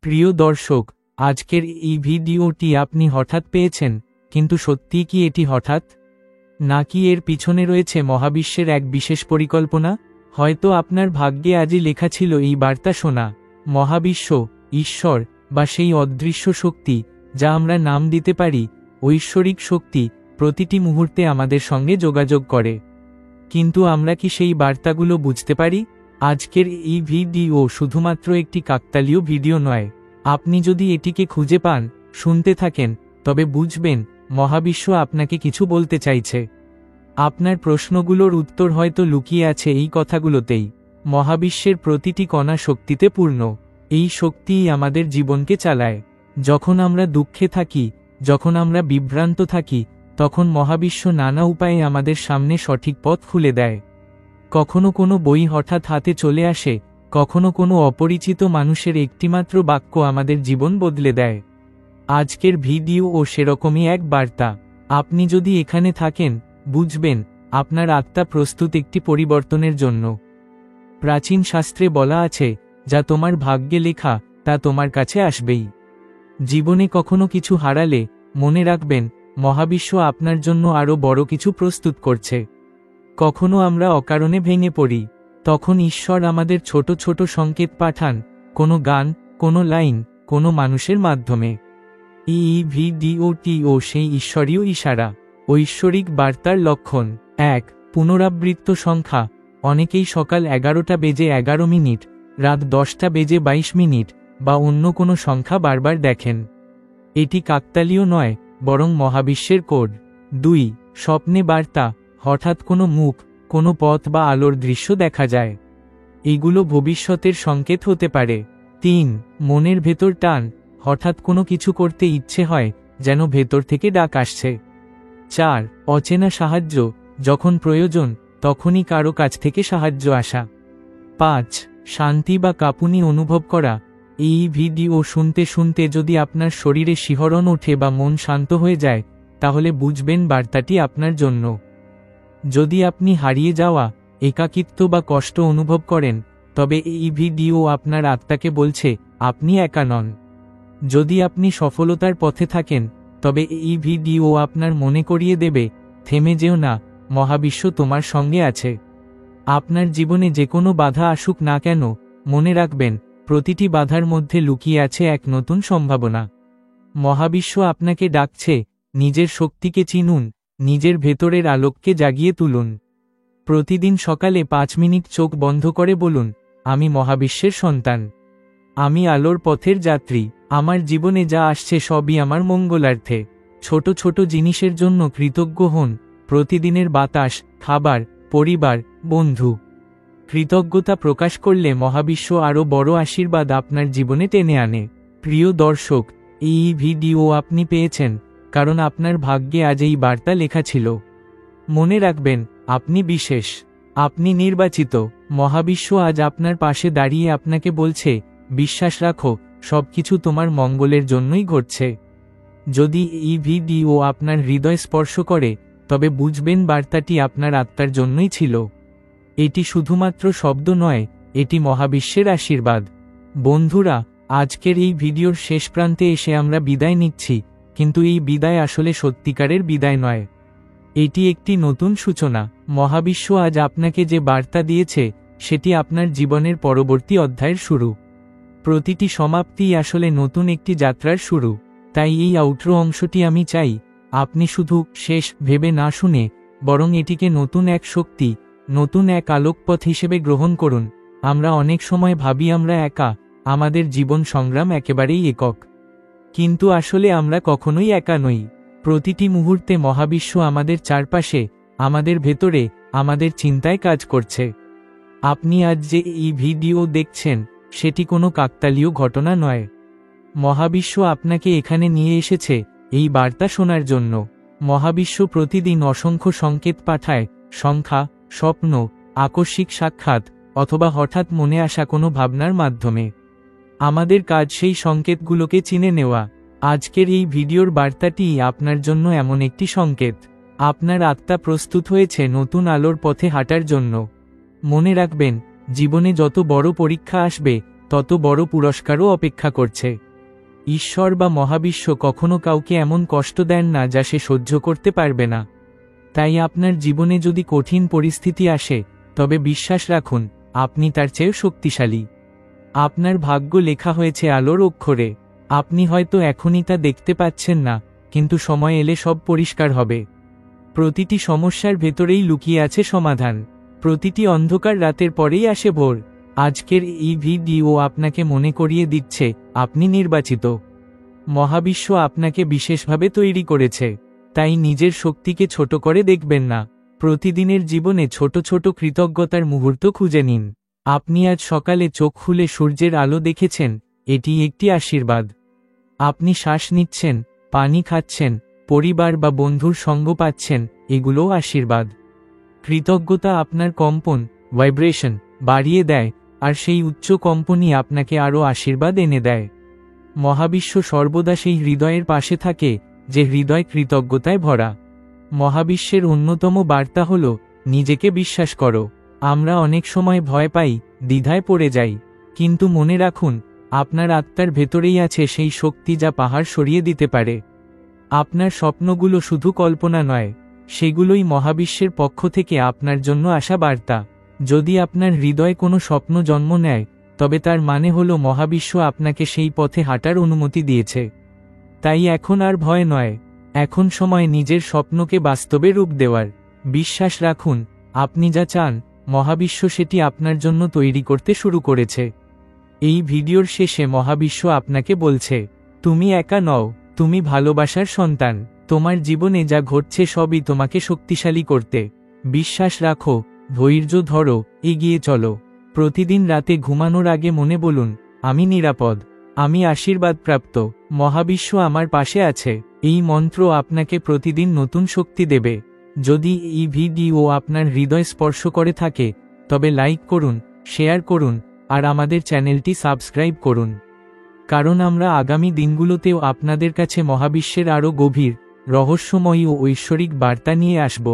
প্রিয় দর্শক, আজকের এই ভিডিওটি আপনি হঠাৎ পেয়েছেন, কিন্তু সত্যি কি এটি হঠাৎ, নাকি এর পিছনে রয়েছে মহাবিশ্বের এক বিশেষ পরিকল্পনা? হয়তো আপনার ভাগ্যে আজই লেখা ছিল এই বার্তা শোনা। মহাবিশ্ব, ঈশ্বর বা সেই অদৃশ্য শক্তি যা আমরা নাম দিতে পারি ঐশ্বরিক শক্তি, প্রতিটি মুহূর্তে আমাদের সঙ্গে যোগাযোগ করে। কিন্তু আমরা কি সেই বার্তাগুলো বুঝতে পারি? আজকের এই ভিডিও শুধুমাত্র একটি কাকতালীয় ভিডিও নয়। আপনি যদি এটিকে খুঁজে পান, শুনতে থাকেন, তবে বুঝবেন মহাবিশ্ব আপনাকে কিছু বলতে চাইছে। আপনার প্রশ্নগুলোর উত্তর হয়তো লুকিয়ে আছে এই কথাগুলোতেই। মহাবিশ্বের প্রতিটি কণা শক্তিতে পূর্ণ। এই শক্তিই আমাদের জীবনকে চালায়। যখন আমরা দুঃখে থাকি, যখন আমরা বিভ্রান্ত থাকি, তখন মহাবিশ্ব নানা উপায়ে আমাদের সামনে সঠিক পথ খুলে দেয়। কখনো কোনো বই হঠাৎ হাতে চলে আসে, কখনো কোনো অপরিচিত মানুষের একটিমাত্র বাক্য আমাদের জীবন বদলে দেয়। আজকের ভিডিও সেরকমই এক বার্তা। আপনি যদি এখানে থাকেন, বুঝবেন আপনার আত্মা প্রস্তুত একটি পরিবর্তনের জন্য। প্রাচীন শাস্ত্রে বলা আছে, যা তোমার ভাগ্যে লেখা তা তোমার কাছে আসবেই। জীবনে কখনো কিছু হারালে মনে রাখবেন, মহাবিশ্ব আপনার জন্য আরও বড় কিছু প্রস্তুত করছে। কখনো আমরা অকারণে ভেঙে পড়ি, তখন ঈশ্বর আমাদের ছোট ছোট সংকেত পাঠান, কোনো গান, কোনো লাইন, কোনো মানুষের মাধ্যমে। এই ভিডিওটিও সেই ঈশ্বরীয় ইশারা, ঐশ্বরিক বার্তার লক্ষণ। 1. পুনরাবৃত্ত সংখ্যা। অনেকেই সকাল 11টা বেজে 11 মিনিট, রাত 10টা বেজে 22 মিনিট বা অন্য কোনো সংখ্যা বারবার দেখেন। এটি কাকতালীয় নয়, বরং মহাবিশ্বের কোড। 2. স্বপ্নে বার্তা। হঠাৎ কোনো মুখ, কোনো পথ বা আলোর দৃশ্য দেখা যায়। এগুলো ভবিষ্যতের সংকেত হতে পারে। 3. মনের ভেতর টান। হঠাৎ কোনো কিছু করতে ইচ্ছে হয়, যেন ভেতর থেকে ডাক আসছে। 4. অচেনা সাহায্য। যখন প্রয়োজন, তখনই কারো কাছ থেকে সাহায্য আসা। 5. শান্তি বা কাঁপুনি অনুভব করা। এই ভিডিও শুনতে শুনতে যদি আপনার শরীরে শিহরণ ওঠে বা মন শান্ত হয়ে যায়, তাহলে বুঝবেন বার্তাটি আপনার জন্য। যদি আপনি হারিয়ে যাওয়া, একাকিত্ব বা কষ্ট অনুভব করেন, তবে এই ভিডিও আপনার আত্মাকে বলছে আপনি একা নন। যদি আপনি সফলতার পথে থাকেন, তবে এই ভিডিও আপনার মনে করিয়ে দেবে, থেমে যেও না, মহাবিশ্ব তোমার সঙ্গে আছে। আপনার জীবনে যে কোনো বাধা আসুক না কেন, মনে রাখবেন প্রতিটি বাধার মধ্যে লুকিয়ে আছে এক নতুন সম্ভাবনা। মহাবিশ্ব আপনাকে ডাকছে, নিজের শক্তিকে চিনুন, নিজের ভেতরের আলোককে জাগিয়ে তুলুন। প্রতিদিন সকালে 5 মিনিট চোখ বন্ধ করে বলুন, আমি মহাবিশ্বের সন্তান। আমি আলোর পথের যাত্রী। আমার জীবনে যা আসছে সবই আমার মঙ্গলার্থে। ছোট ছোট জিনিসের জন্য কৃতজ্ঞ হন, প্রতিদিনের বাতাস, খাবার, পরিবার, বন্ধু। কৃতজ্ঞতা প্রকাশ করলে মহাবিশ্ব আরও বড় আশীর্বাদ আপনার জীবনে টেনে আনে। প্রিয় দর্শক, এই ভিডিও আপনি পেয়েছেন, কারণ আপনার ভাগ্যে আজ এই বার্তা লেখা ছিল। মনে রাখবেন, আপনি বিশেষ, আপনি নির্বাচিত। মহাবিশ্ব আজ আপনার পাশে দাঁড়িয়ে আপনাকে বলছে, বিশ্বাস রাখো, সবকিছু তোমার মঙ্গলের জন্যই ঘটছে। যদি এই ভিডিও আপনার হৃদয় স্পর্শ করে, তবে বুঝবেন বার্তাটি আপনার আত্মার জন্যই ছিল। এটি শুধুমাত্র শব্দ নয়, এটি মহাবিশ্বের আশীর্বাদ। বন্ধুরা, আজকের এই ভিডিওর শেষ প্রান্তে এসে আমরা বিদায় নিচ্ছি, কিন্তু এই বিদায় আসলে সত্যিকারের বিদায় নয়। এটি একটি নতুন সূচনা। মহাবিশ্ব আজ আপনাকে যে বার্তা দিয়েছে, সেটি আপনার জীবনের পরবর্তী অধ্যায়ের শুরু। প্রতিটি সমাপ্তিই আসলে নতুন একটি যাত্রার শুরু। তাই এই আউটরো অংশটি আমি চাই আপনি শুধু শেষ ভেবে না শুনে, বরং এটিকে নতুন এক শক্তি, নতুন এক আলোকপথ হিসেবে গ্রহণ করুন। আমরা অনেক সময় ভাবি আমরা একা, আমাদের জীবন সংগ্রাম একেবারেই একক। কিন্তু আসলে আমরা কখনোই একা নই। প্রতিটি মুহূর্তে মহাবিশ্ব আমাদের চারপাশে, আমাদের ভেতরে, আমাদের চিন্তায় কাজ করছে। আপনি আজ যে এই ভিডিও দেখছেন, সেটি কোনো কাকতালীয় ঘটনা নয়। মহাবিশ্ব আপনাকে এখানে নিয়ে এসেছে এই বার্তা শোনার জন্য। মহাবিশ্ব প্রতিদিন অসংখ্য সংকেত পাঠায়, সংখ্যা, স্বপ্ন, আকস্মিক সাক্ষাৎ অথবা হঠাৎ মনে আসা কোনো ভাবনার মাধ্যমে। আমাদের কাজ সেই সংকেতগুলোকে চিনে নেওয়া। আজকের এই ভিডিওর বার্তাটি আপনার জন্য এমন একটি সংকেত। আপনার আত্মা প্রস্তুত হয়েছে নতুন আলোর পথে হাঁটার জন্য। মনে রাখবেন, জীবনে যত বড় পরীক্ষা আসবে, তত বড় পুরস্কারও অপেক্ষা করছে। ঈশ্বর বা মহাবিশ্ব কখনো কাউকে এমন কষ্ট দেন না যা সে সহ্য করতে পারবে না। তাই আপনার জীবনে যদি কঠিন পরিস্থিতি আসে, তবে বিশ্বাস রাখুন, আপনি তার চেয়েও শক্তিশালী। আপনার ভাগ্য লেখা হয়েছে আলোর অক্ষরে। আপনি হয়তো এখনই তা দেখতে পাচ্ছেন না, কিন্তু সময় এলে সব পরিষ্কার হবে। প্রতিটি সমস্যার ভেতরেই লুকিয়ে আছে সমাধান। প্রতিটি অন্ধকার রাতের পরেই আসে ভোর। আজকের এই ভিডিও আপনাকে মনে করিয়ে দিচ্ছে, আপনি নির্বাচিত। মহাবিশ্ব আপনাকে বিশেষভাবে তৈরি করেছে। তাই নিজের শক্তিকে ছোট করে দেখবেন না। প্রতিদিনের জীবনে ছোট ছোট কৃতজ্ঞতার মুহূর্ত খুঁজে নিন। আপনি আজ সকালে চোখ খুলে সূর্যের আলো দেখেছেন, এটি একটি আশীর্বাদ। আপনি শ্বাস নিচ্ছেন, পানি খাচ্ছেন, পরিবার বা বন্ধুর সঙ্গ পাচ্ছেন, এগুলোও আশীর্বাদ। কৃতজ্ঞতা আপনার কম্পন, ভাইব্রেশন বাড়িয়ে দেয়, আর সেই উচ্চ কম্পনই আপনাকে আরও আশীর্বাদ এনে দেয়। মহাবিশ্ব সর্বদা সেই হৃদয়ের পাশে থাকে, যে হৃদয় কৃতজ্ঞতায় ভরা। মহাবিশ্বের অন্যতম বার্তা হল, নিজেকে বিশ্বাস করো। আমরা অনেক সময় ভয় পাই, দ্বিধায় পড়ে যাই, কিন্তু মনে রাখুন, আপনার আত্মার ভেতরেই আছে সেই শক্তি যা পাহাড় সরিয়ে দিতে পারে। আপনার স্বপ্নগুলো শুধু কল্পনা নয়, সেগুলোই মহাবিশ্বের পক্ষ থেকে আপনার জন্য আসা বার্তা। যদি আপনার হৃদয়ে কোনো স্বপ্ন জন্ম নেয়, তবে তার মানে হলো মহাবিশ্ব আপনাকে সেই পথে হাঁটার অনুমতি দিয়েছে। তাই এখন আর ভয় নয়, এখন সময় নিজের স্বপ্নকে বাস্তবে রূপ দেওয়ার। বিশ্বাস রাখুন, আপনি যা চান, মহাবিশ্ব সেটি আপনার জন্য তৈরি করতে শুরু করেছে। এই ভিডিওর শেষে মহাবিশ্ব আপনাকে বলছে, তুমি একা নও, তুমি ভালোবাসার সন্তান। তোমার জীবনে যা ঘটছে সবই তোমাকে শক্তিশালী করতে। বিশ্বাস রাখো, ধৈর্য ধরো, এগিয়ে চলো। প্রতিদিন রাতে ঘুমানোর আগে মনে বলুন, আমি নিরাপদ, আমি আশীর্বাদপ্রাপ্ত, মহাবিশ্ব আমার পাশে আছে। এই মন্ত্র আপনাকে প্রতিদিন নতুন শক্তি দেবে। যদি এই ভিডিও আপনার হৃদয় স্পর্শ করে থাকে, তবে লাইক করুন, শেয়ার করুন, আর আমাদের চ্যানেলটি সাবস্ক্রাইব করুন। কারণ আমরা আগামী দিনগুলোতেও আপনাদের কাছে মহাবিশ্বের আরও গভীর, রহস্যময়ী ও ঐশ্বরিক বার্তা নিয়ে আসব।